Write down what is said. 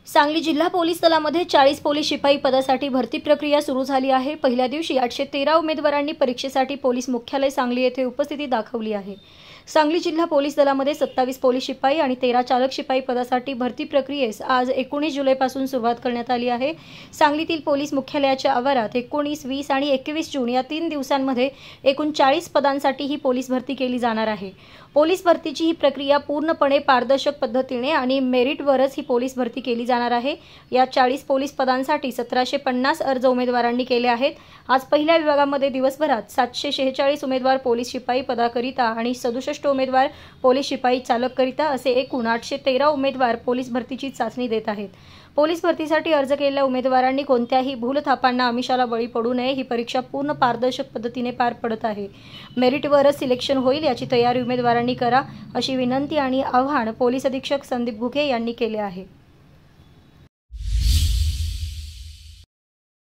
सांगली जिल्हा पोलीस दलामध्ये 40 पोलीस शिपाई पदासाठी भरती प्रक्रिया सुरू झाली आहे। पहिल्या दिवशी 813 उमेदवारांनी परीक्षेसाठी पोलीस मुख्यालय सांगली येथे उपस्थिती दाखवली आहे। सांगली जिल्हा पोलीस दलामध्ये 27 पोलीस शिपाई आणि 13 चालक शिपाई पदासाठी भरती प्रक्रियेस आज 19 जुलैपासून सुरुवात करण्यात आली आहे। सांगलीतील पोलीस मुख्यालयाच्या आवारात 19, 20 आणि 21 जून या 3 दिवसांमध्ये एकूण 40 पदांसाठी ही पोलीस भरती केली जाणार आहे। पोलीस भरतीची ही प्रक्रिया पूर्णपणे पारदर्शक पद्धतीने आणि मेरिटवरच ही पोलीस भरती केली जाणार आहे। या 40 पोलीस पदांसाठी 1750 अर्ज उमेदवारांनी केले आहेत। आज पहिल्या विभागामध्ये दिवसभरात 746 उमेदवार पोलीस शिपाई पदाकरिता आणि 67 उमेदवार पोलीस शिपाई चालककरिता असे एकूण 813 उमेदवार पोलीस भरतीची चाचणी देत आहेत। पोलीस भरतीसाठी अर्ज केलेल्या उमेदवारांनी कोणत्याही भूलथापांना आमिषाला बळी पडू नये। ही परीक्षा पूर्ण पारदर्शक पद्धतीने पार पडत आहे। मेरिटवरच सिलेक्शन होईल याची तयारी उमेदवारांनी करा, अशी विनंती आणि आवाहन पोलीस अधीक्षक संदीप घुगे यांनी केले आहे।